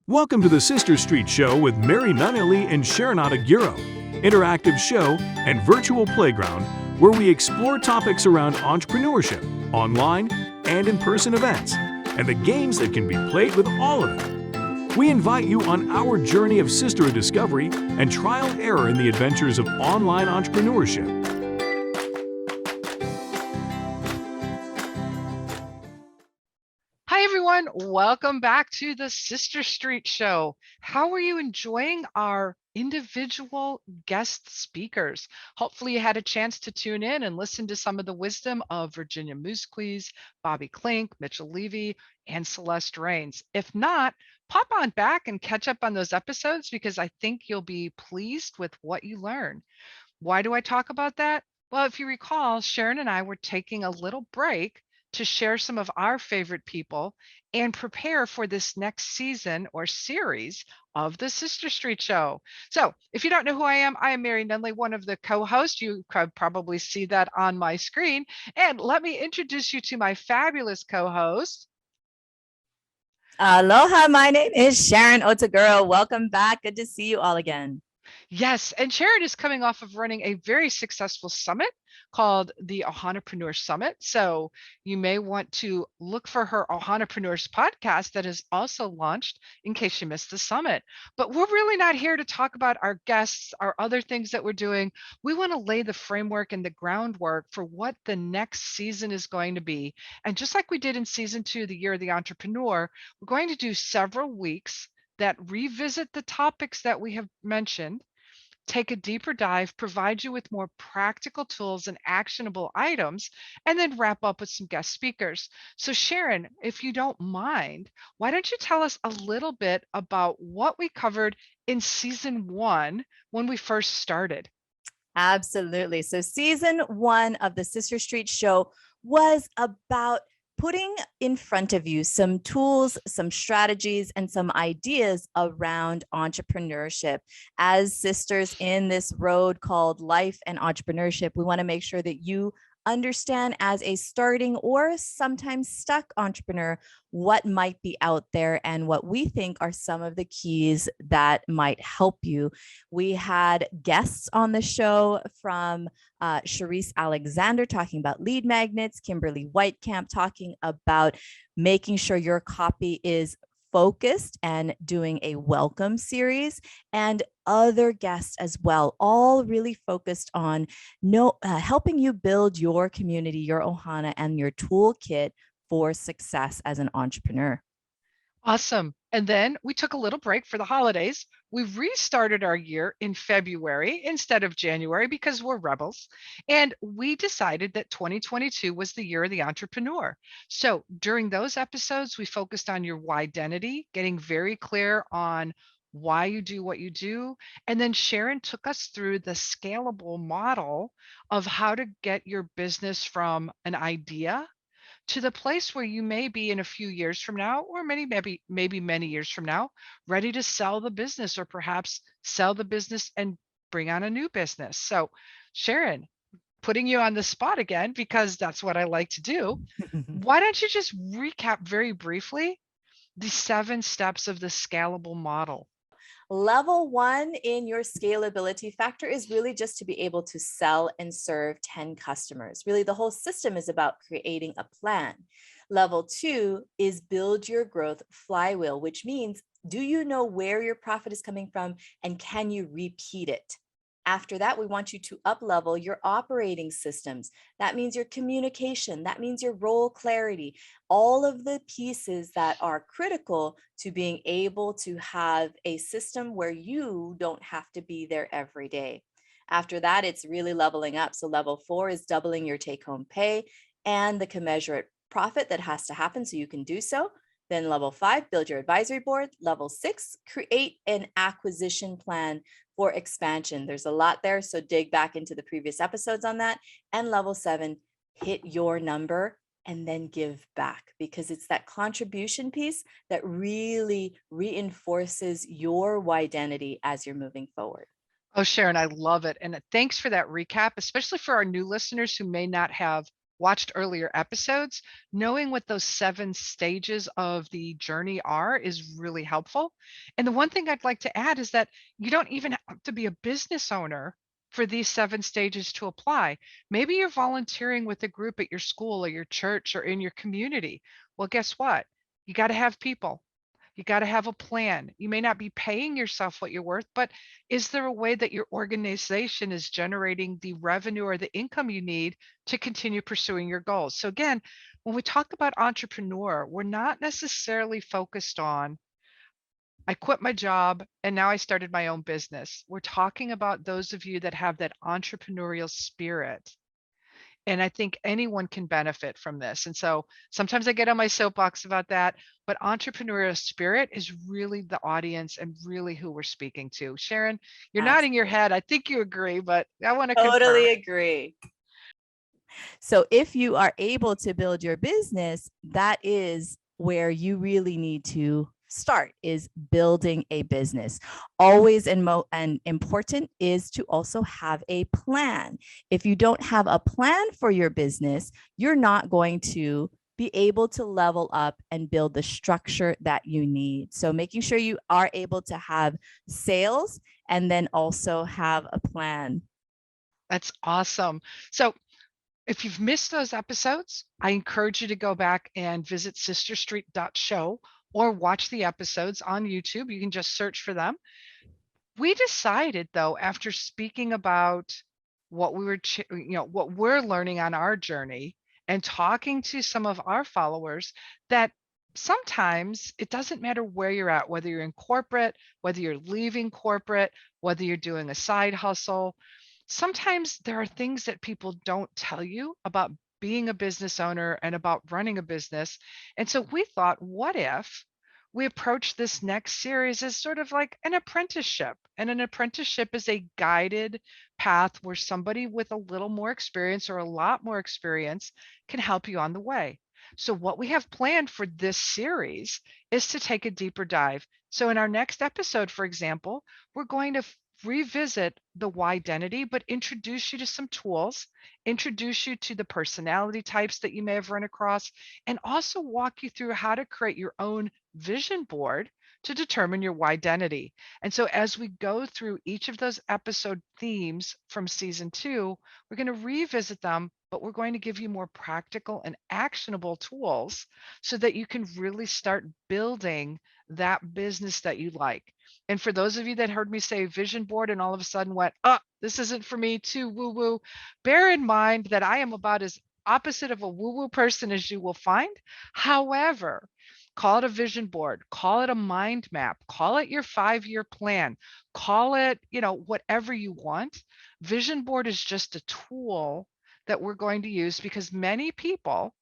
Welcome to the Sister Street Show with Mary Nunley and Sharon Otaguero, interactive show and virtual playground where we explore topics around entrepreneurship, online and in-person events, and the games that can be played with all of it. We invite you on our journey of sisterhood discovery and trial and error in the adventures of online entrepreneurship. Hi, everyone. Welcome back to the Sister Street Show. How are you enjoying our individual guest speakers? Hopefully you had a chance to tune in and listen to some of the wisdom of Virginia Musquiz, Bobby Klink, Mitchell Levy, and Celeste Rains. If not, pop on back and catch up on those episodes because I think you'll be pleased with what you learn. Why do I talk about that? Well, if you recall, Sharon and I were taking a little break to share some of our favorite people and prepare for this next season or series of the Sister Street Show. So if you don't know who I am Mary Nunley, one of the co-hosts. You could probably see that on my screen. And let me introduce you to my fabulous co-host. Aloha, my name is Sharon Otaguero. Welcome back. Good to see you all again. Yes, and Sharon is coming off of running a very successful summit called the Ohanapreneur Summit. So you may want to look for her Ohanapreneurs podcast that is also launched in case you missed the summit. But we're really not here to talk about our guests, our other things that we're doing. We want to lay the framework and the groundwork for what the next season is going to be. And just like we did in season 2, the Year of the Entrepreneur, we're going to do several weeks that revisit the topics that we have mentioned, take a deeper dive, provide you with more practical tools and actionable items, and then wrap up with some guest speakers. So Sharon, if you don't mind, why don't you tell us a little bit about what we covered in season 1 when we first started? Absolutely. So season 1 of the Sister Street Show was about putting in front of you some tools, some strategies, and some ideas around entrepreneurship. As sisters in this road called life and entrepreneurship, we want to make sure that you understand, as a starting or sometimes stuck entrepreneur, what might be out there and what we think are some of the keys that might help you. We had guests on the show from Sharice Alexander talking about lead magnets, Kimberly Whitecamp talking about making sure your copy is focused and doing a welcome series, and other guests as well, all really focused on helping you build your community, your Ohana, and your toolkit for success as an entrepreneur. Awesome. And then we took a little break for the holidays. We restarted our year in February instead of January because we're rebels. And we decided that 2022 was the year of the entrepreneur. So during those episodes, we focused on your why identity, getting very clear on why you do what you do. And then Sharon took us through the scalable model of how to get your business from an idea to the place where you may be in a few years from now, or maybe many years from now, ready to sell the business, or perhaps sell the business and bring on a new business. So Sharon, putting you on the spot again because that's what I like to do, why don't you just recap very briefly the 7 steps of the scalable model? Level 1 in your scalability factor is really just to be able to sell and serve 10 customers. Really, the whole system is about creating a plan. Level 2 is build your growth flywheel, which means, do you know where your profit is coming from and can you repeat it? After that, we want you to up-level your operating systems. That means your communication. That means your role clarity. All of the pieces that are critical to being able to have a system where you don't have to be there every day. After that, it's really leveling up. So level 4 is doubling your take-home pay and the commensurate profit that has to happen so you can do so. Then level 5, build your advisory board. Level 6, create an acquisition plan for expansion. There's a lot there, so dig back into the previous episodes on that. And level 7, hit your number and then give back, because it's that contribution piece that really reinforces your identity as you're moving forward. Oh, Sharon, I love it. And thanks for that recap, especially for our new listeners who may not have watched earlier episodes, knowing what those 7 stages of the journey are is really helpful. And the one thing I'd like to add is that you don't even have to be a business owner for these 7 stages to apply. Maybe you're volunteering with a group at your school or your church or in your community. Well, guess what? You got to have people. You got to have a plan. You may not be paying yourself what you're worth, but is there a way that your organization is generating the revenue or the income you need to continue pursuing your goals? So, again, when we talk about entrepreneur, we're not necessarily focused on, I quit my job and now I started my own business. We're talking about those of you that have that entrepreneurial spirit, and I think anyone can benefit from this. And so sometimes I get on my soapbox about that, but entrepreneurial spirit is really the audience and really who we're speaking to. Sharon, you're nodding your Absolutely. head. I think you agree, but I want to confirm. Totally agree. So if you are able to build your business, that is where you really need to start, is building a business. Always and important is to also have a plan. If you don't have a plan for your business, you're not going to be able to level up and build the structure that you need. So making sure you are able to have sales and then also have a plan. That's awesome. So if you've missed those episodes, I encourage you to go back and visit sisterstreet.show or watch the episodes on YouTube. You can just search for them. We decided, though, after speaking about what we were, what we're learning on our journey and talking to some of our followers, that sometimes it doesn't matter where you're at, whether you're in corporate, whether you're leaving corporate, whether you're doing a side hustle. Sometimes there are things that people don't tell you about being a business owner and about running a business. And so we thought, what if we approach this next series as sort of like an apprenticeship? And an apprenticeship is a guided path where somebody with a little more experience or a lot more experience can help you on the way. So, what we have planned for this series is to take a deeper dive. So, in our next episode, for example, we're going to revisit the why identity, but introduce you to some tools, introduce you to the personality types that you may have run across, and also walk you through how to create your own vision board to determine your why identity. And so as we go through each of those episode themes from season 2, we're going to revisit them, but we're going to give you more practical and actionable tools so that you can really start building that business that you like. And for those of you that heard me say vision board and all of a sudden went, oh, this isn't for me, too woo woo, bear in mind that I am about as opposite of a woo woo person as you will find. However, call it a vision board, call it a mind map, call it your 5-year plan, call it, whatever you want. Vision board is just a tool that we're going to use because many people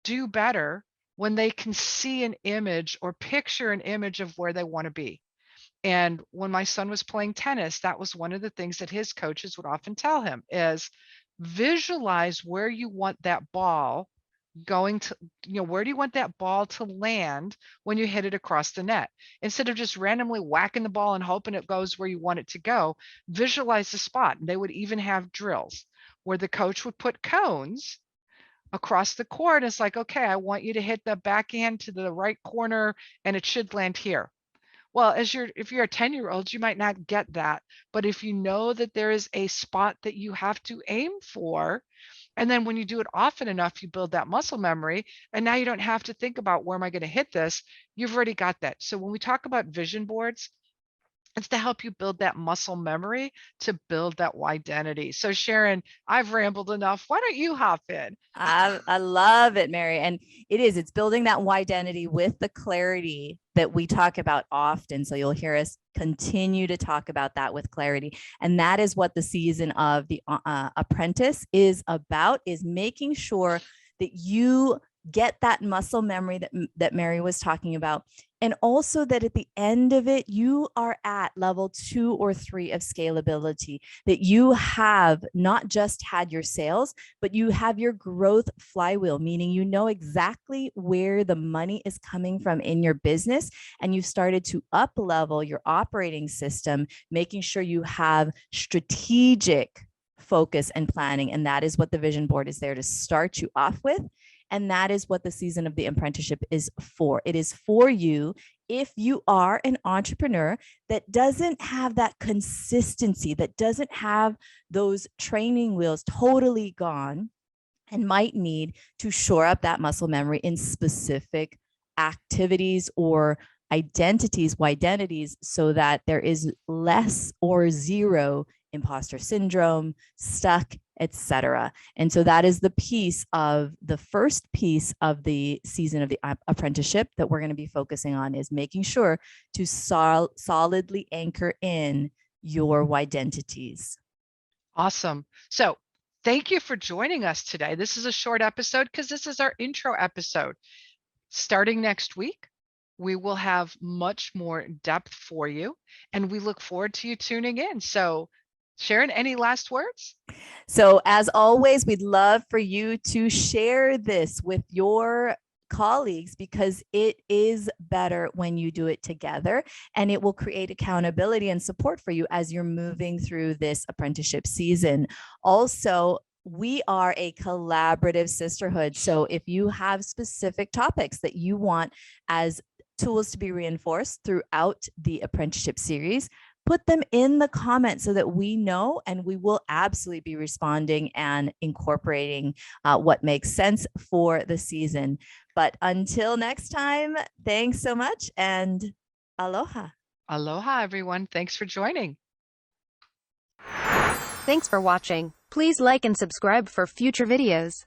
do better when they can see an image or picture an image of where they want to be. And when my son was playing tennis, that was one of the things that his coaches would often tell him is visualize where you want that ball going to, where do you want that ball to land when you hit it across the net? Instead of just randomly whacking the ball and hoping it goes where you want it to go, visualize the spot. And they would even have drills where the coach would put cones across the court. It's like, okay, I want you to hit the backhand to the right corner and it should land here. Well, if you're a 10-year-old, you might not get that. But if you know that there is a spot that you have to aim for, and then when you do it often enough, you build that muscle memory. And now you don't have to think about where am I going to hit this? You've already got that. So when we talk about vision boards, it's to help you build that muscle memory to build that identity. So Sharon, I've rambled enough. Why don't you hop in? I love it, Mary. And it's building that identity with the clarity that we talk about often. So you'll hear us continue to talk about that with clarity. And that is what the season of the apprentice is about, is making sure that you get that muscle memory that Mary was talking about. And also that at the end of it, you are at level 2 or 3 of scalability, that you have not just had your sales, but you have your growth flywheel, meaning you know exactly where the money is coming from in your business. And you've started to up level your operating system, making sure you have strategic focus and planning. And that is what the vision board is there to start you off with. And that is what the season of the apprenticeship is for. It is for you if you are an entrepreneur that doesn't have that consistency, that doesn't have those training wheels totally gone, and might need to shore up that muscle memory in specific activities or identities so that there is less or zero imposter syndrome, stuck, etc. And so that is the first piece of the season of the apprenticeship that we're going to be focusing on, is making sure to solidly anchor in your identities. Awesome. So thank you for joining us today. This is a short episode because this is our intro episode. Starting next week, we will have much more depth for you, and we look forward to you tuning in. So Sharon, any last words? So as always, we'd love for you to share this with your colleagues, because it is better when you do it together, and it will create accountability and support for you as you're moving through this apprenticeship season. Also, we are a collaborative sisterhood. So if you have specific topics that you want as tools to be reinforced throughout the apprenticeship series, put them in the comments so that we know, and we will absolutely be responding and incorporating what makes sense for the season. But until next time, thanks so much, and aloha. Aloha, everyone. Thanks for joining. Thanks for watching. Please like and subscribe for future videos.